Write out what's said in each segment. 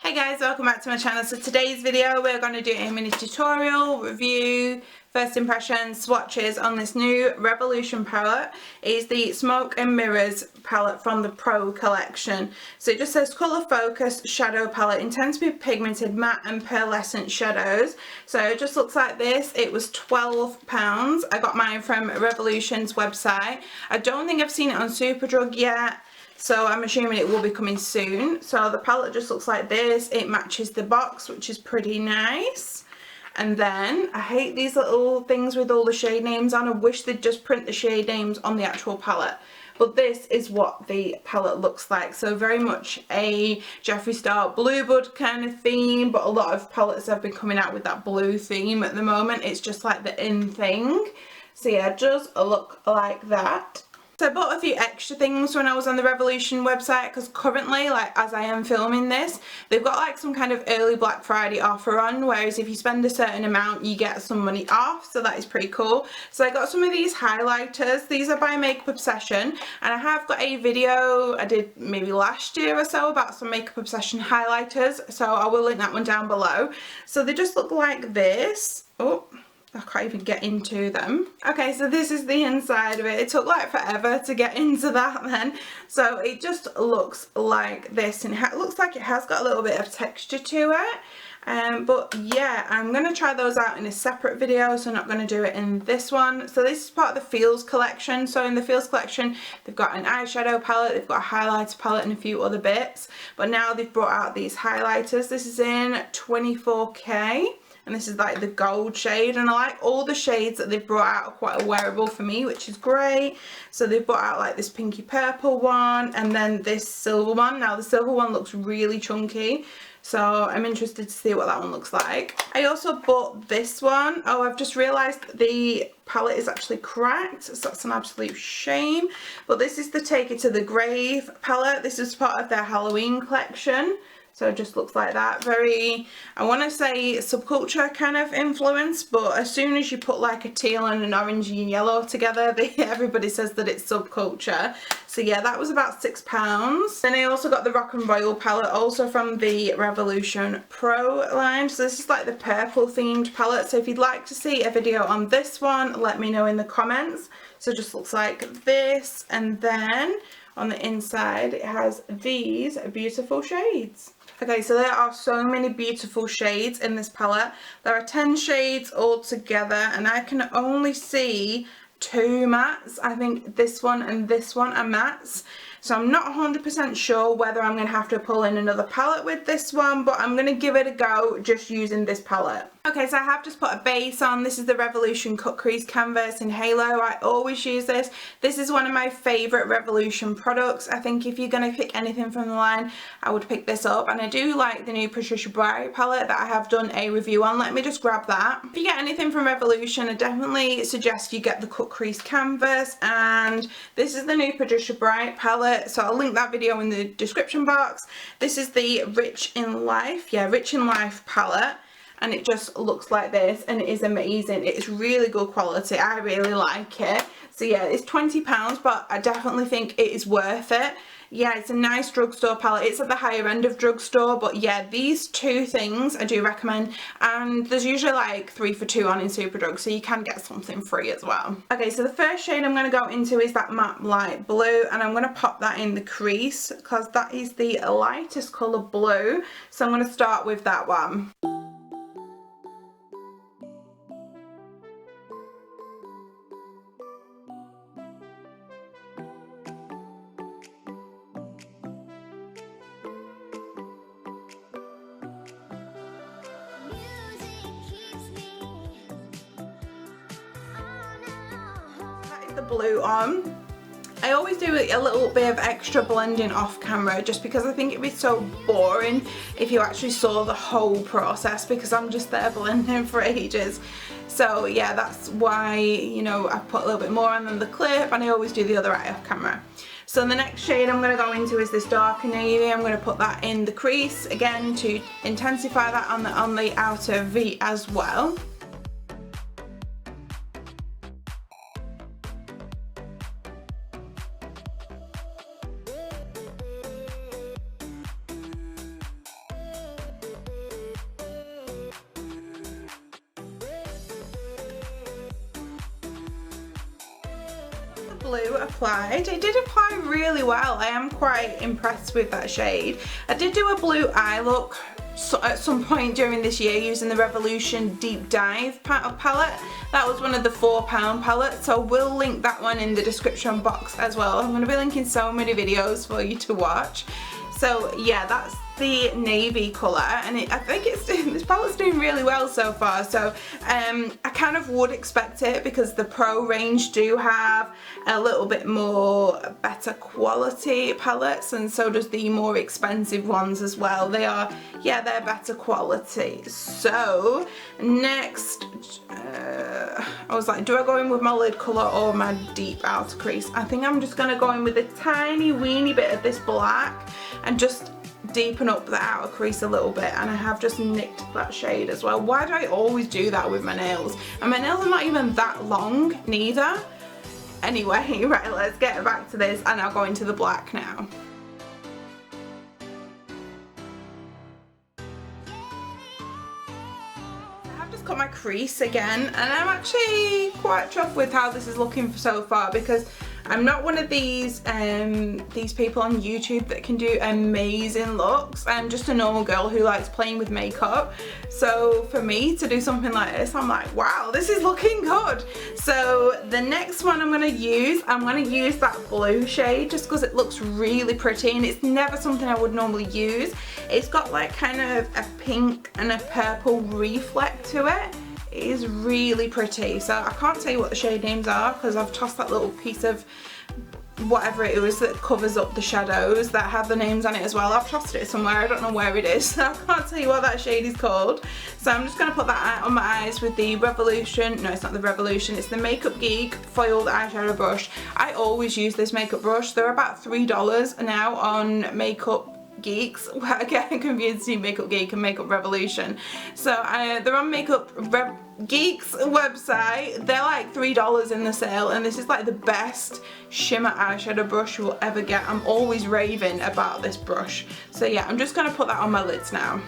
Hey guys, welcome back to my channel. So today's video we're going to do a mini tutorial, review, first impressions, swatches on this new Revolution palette. It is the Smoke and Mirrors palette from the Pro collection. So it just says Colour Focus Shadow Palette, intensely pigmented matte and pearlescent shadows. So it just looks like this. It was £12. I got mine from Revolution's website. I don't think I've seen it on Superdrug yet, so I'm assuming it will be coming soon. So the palette just looks like this. It matches the box, which is pretty nice. And then I hate these little things with all the shade names on. I wish they'd just print the shade names on the actual palette. But this is what the palette looks like. So very much a Jeffree Star Bluebud kind of theme, but a lot of palettes have been coming out with that blue theme at the moment. It's just like the in thing. So yeah, it does look like that. So I bought a few extra things when I was on the Revolution website, because currently, like as I am filming this, they've got like some kind of early Black Friday offer on, whereas if you spend a certain amount you get some money off, so that is pretty cool. So I got some of these highlighters. These are by Makeup Obsession, and I have got a video I did maybe last year or so about some Makeup Obsession highlighters, so I will link that one down below. So they just look like this. Oh, I can't even get into them. Okay, so this is the inside of it. It took like forever to get into that then. So it just looks like this, and it looks like it has got a little bit of texture to it. But yeah, I'm going to try those out in a separate video, so I'm not going to do it in this one. So this is part of the Feels collection. So in the Feels collection, they've got an eyeshadow palette, they've got a highlighter palette and a few other bits. But now they've brought out these highlighters. This is in 24K. And this is like the gold shade, and I like all the shades that they've brought out are quite wearable for me, which is great. So they've brought out like this pinky purple one, and then this silver one. Now the silver one looks really chunky, so I'm interested to see what that one looks like. I also bought this one. Oh, I've just realised the palette is actually cracked, so that's an absolute shame. But this is the Take It to the Grave palette. This is part of their Halloween collection. So it just looks like that. Very, I want to say subculture kind of influence, but as soon as you put like a teal and an orange and yellow together, everybody says that it's subculture. So yeah, that was about £6. Then I also got the Rock and Royal palette, also from the Revolution Pro line. So this is like the purple themed palette. So if you'd like to see a video on this one, let me know in the comments. So it just looks like this, and then on the inside it has these beautiful shades. Okay, so there are so many beautiful shades in this palette. There are 10 shades all together, and I can only see 2 mattes. I think this one and this one are mattes. So I'm not 100% sure whether I'm going to have to pull in another palette with this one, but I'm going to give it a go just using this palette. Okay, so I have just put a base on. This is the Revolution Cut Crease Canvas in Halo. I always use this. This is one of my favourite Revolution products. I think if you're going to pick anything from the line, I would pick this up. And I do like the new Patricia Bright palette that I have done a review on. Let me just grab that. If you get anything from Revolution, I definitely suggest you get the Cut Crease Canvas. And this is the new Patricia Bright palette, so I'll link that video in the description box. This is the Rich in Life, Rich in Life palette. And it just looks like this, and it is amazing. It is really good quality. I really like it. So yeah, it's £20, but I definitely think it is worth it. Yeah, it's a nice drugstore palette. It's at the higher end of drugstore, but yeah, these two things I do recommend. And there's usually like 3 for 2 on in Superdrug, so you can get something free as well. Okay, so the first shade I'm going to go into is that matte light blue, and I'm going to pop that in the crease because that is the lightest colour blue. So I'm going to start with that one. The blue on. I always do a little bit of extra blending off camera just because I think it'd be so boring if you actually saw the whole process, because I'm just there blending for ages. So yeah, that's why, you know, I put a little bit more on than the clip, and I always do the other eye off camera. So the next shade I'm going to go into is this darker navy. I'm going to put that in the crease again to intensify that on the outer V as well. blue applied. It did apply really well. I am quite impressed with that shade. I did do a blue eye look at some point during this year using the Revolution Deep Dive palette. That was one of the £4 palettes, so we'll link that one in the description box as well. I'm going to be linking so many videos for you to watch. So yeah, that's the navy colour, and I think this palette's doing really well so far. So I kind of would expect it, because the Pro range do have a little bit more better quality palettes, and so does the more expensive ones as well. They are, yeah, they're better quality. So next, I was like, do I go in with my lid colour or my deep outer crease? I think I'm just going to go in with a tiny weeny bit of this black and just deepen up the outer crease a little bit, and I have just nicked that shade as well. Why do I always do that with my nails? And my nails are not even that long neither. Anyway, right, let's get back to this, and I'll go into the black now. I've just cut my crease again, and I'm actually quite chuffed with how this is looking so far, because I'm not one of these people on YouTube that can do amazing looks. I'm just a normal girl who likes playing with makeup. So for me to do something like this, I'm like, wow, this is looking good. So the next one I'm going to use that blue shade just because it looks really pretty, and it's never something I would normally use. It's got like kind of a pink and a purple reflect to it. It is really pretty. So I can't tell you what the shade names are because I've tossed that little piece of whatever it is that covers up the shadows that have the names on it as well. I've tossed it somewhere, I don't know where it is, so I can't tell you what that shade is called. So I'm just going to put that on my eyes with the Revolution, no, it's not the Revolution, it's the Makeup Geek foiled eyeshadow brush. I always use this makeup brush. They're about $3 now on Makeup Geeks. I get confused between Makeup Geek and Makeup Revolution. So they're on Makeup Geek's website. They're like $3 in the sale, and this is like the best shimmer eyeshadow brush you will ever get. I'm always raving about this brush. So yeah, I'm just gonna put that on my lids now.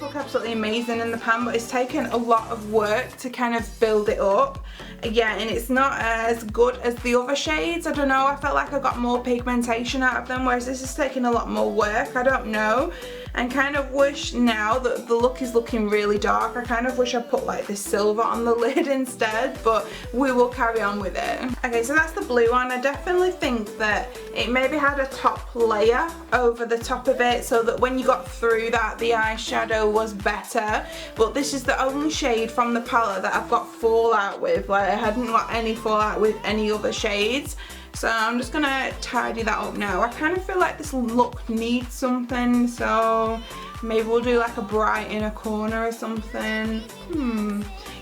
Look absolutely amazing in the pan, but it's taken a lot of work to kind of build it up. Yeah, and it's not as good as the other shades. I don't know, I felt like I got more pigmentation out of them, whereas this is taking a lot more work. I don't know, and kind of wish now that the look is looking really dark, I kind of wish I put like this silver on the lid instead, but we will carry on with it. Okay, so that's the blue one. I definitely think that it maybe had a top layer over the top of it so that when you got through that, the eyeshadow was better, but this is the only shade from the palette that I've got fallout with. Like, I hadn't got any fallout with any other shades. So I'm just gonna tidy that up now. I kind of feel like this look needs something, so maybe we'll do like a bright inner corner or something.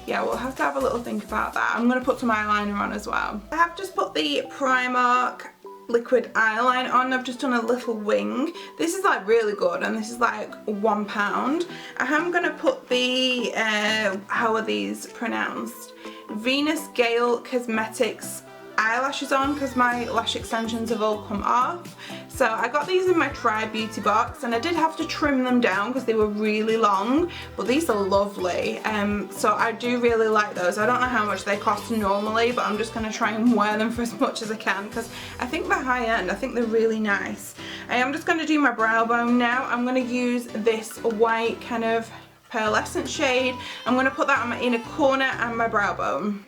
Yeah, we'll have to have a little think about that. I'm gonna put some eyeliner on as well. I have just put the Primark liquid eyeliner on. I've just done a little wing. This is like really good, and this is like £1. I am gonna put the how are these pronounced? Venus Gale Cosmetics eyelashes on because my lash extensions have all come off. So I got these in my Try Beauty box, and I did have to trim them down because they were really long, but these are lovely. So I do really like those. I don't know how much they cost normally, but I'm just going to try and wear them for as much as I can because I think they're high end. I think they're really nice. I am just going to do my brow bone now. I'm going to use this white kind of pearlescent shade. I'm going to put that on my inner corner and my brow bone.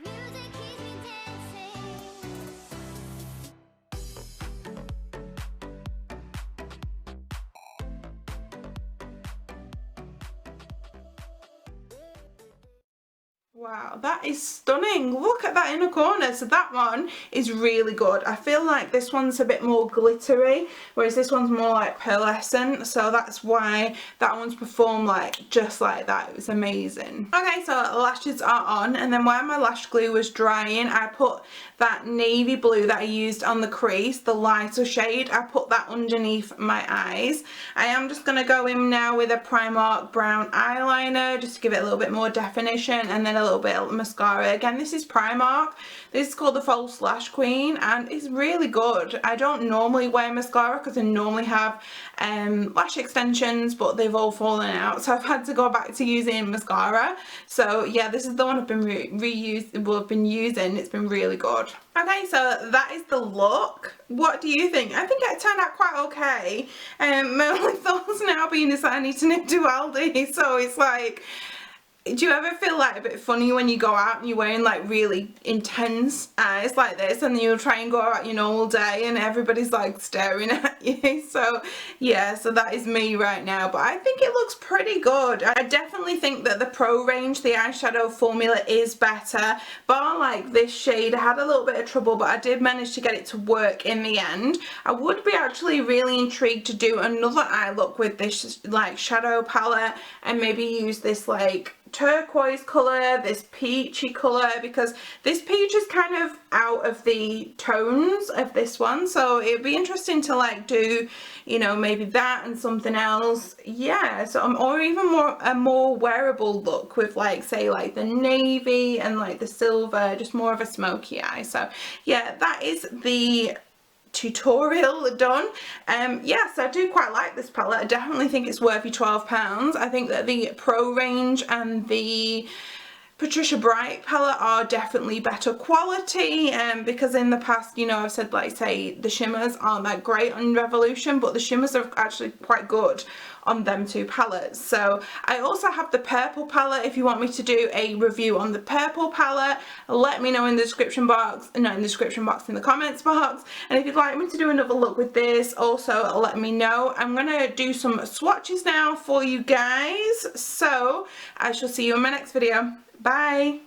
Wow, that is stunning. Look at that inner corner. So that one is really good. I feel like this one's a bit more glittery, whereas this one's more like pearlescent. So that's why that one's performed like just like that. It was amazing. Okay, so lashes are on, and then while my lash glue was drying, I put that navy blue that I used on the crease, the lighter shade, I put that underneath my eyes. I am just going to go in now with a Primark brown eyeliner just to give it a little bit more definition, and then a little bit of mascara. Again, this is Primark. This is called the False Lash Queen, and it's really good. I don't normally wear mascara because I normally have lash extensions, but they've all fallen out, so I've had to go back to using mascara. So yeah, this is the one I've been using. It's been really good. Okay, so that is the look. What do you think? I think it turned out quite okay. My only thoughts now being is that I need to nip to Aldi, so it's like, do you ever feel like a bit funny when you go out and you're wearing like really intense eyes like this, and then you'll try and go out your normal day and everybody's like staring at you? So yeah, so that is me right now, but I think it looks pretty good. I definitely think that the Pro range, the eyeshadow formula, is better. Bar like this shade, I had a little bit of trouble, but I did manage to get it to work in the end. I would be actually really intrigued to do another eye look with this like shadow palette, and maybe use this like turquoise colour, this peachy colour, because this peach is kind of out of the tones of this one, so it'd be interesting to like do, you know, maybe that and something else. Yeah, so or even a more wearable look with like, say, like the navy and like the silver, just more of a smoky eye. So yeah, that is the tutorial done. Yes, I do quite like this palette. I definitely think it's worth your £12. I think that the Pro range and the Patricia Bright palette are definitely better quality, because in the past, you know, I've said like, say, the shimmers aren't that great on Revolution, but the shimmers are actually quite good on them two palettes. So I also have the purple palette. If you want me to do a review on the purple palette, let me know in the description box, in the comments box. And if you'd like me to do another look with this, also let me know. I'm gonna do some swatches now for you guys, so I shall see you in my next video. Bye.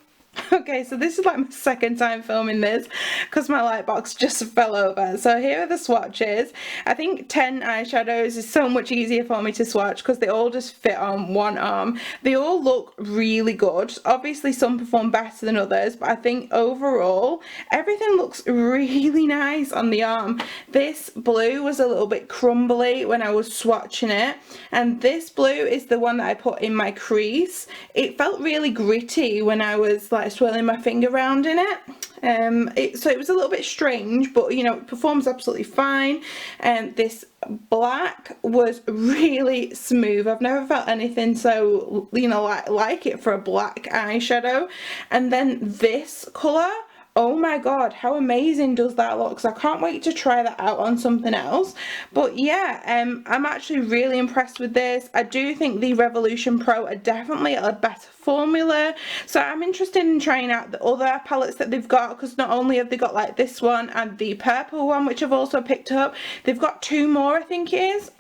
Okay, so this is like my second time filming this because my light box just fell over. So here are the swatches. I think 10 eyeshadows is so much easier for me to swatch because they all just fit on one arm. They all look really good. Obviously some perform better than others, but I think overall everything looks really nice on the arm. This blue was a little bit crumbly when I was swatching it, and this blue is the one that I put in my crease. It felt really gritty when I was like swirling my finger around in it. So it was a little bit strange, but you know, it performs absolutely fine. And this black was really smooth. I've never felt anything so, you know, like it for a black eyeshadow. And then this colour, oh my god, how amazing does that look? So I can't wait to try that out on something else. But yeah, I'm actually really impressed with this. I do think the Revolution Pro are definitely a better formula, so I'm interested in trying out the other palettes that they've got, because not only have they got like this one and the purple one, which I've also picked up, they've got 2 more, I think it is.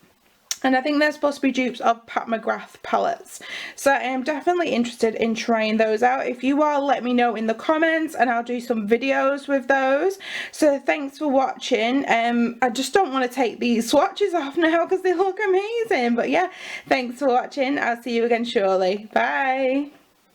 And I think they're supposed to be dupes of Pat McGrath palettes. So I am definitely interested in trying those out. If you are, let me know in the comments and I'll do some videos with those. So thanks for watching. I just don't want to take these swatches off now because they look amazing. But yeah, thanks for watching. I'll see you again shortly. Bye.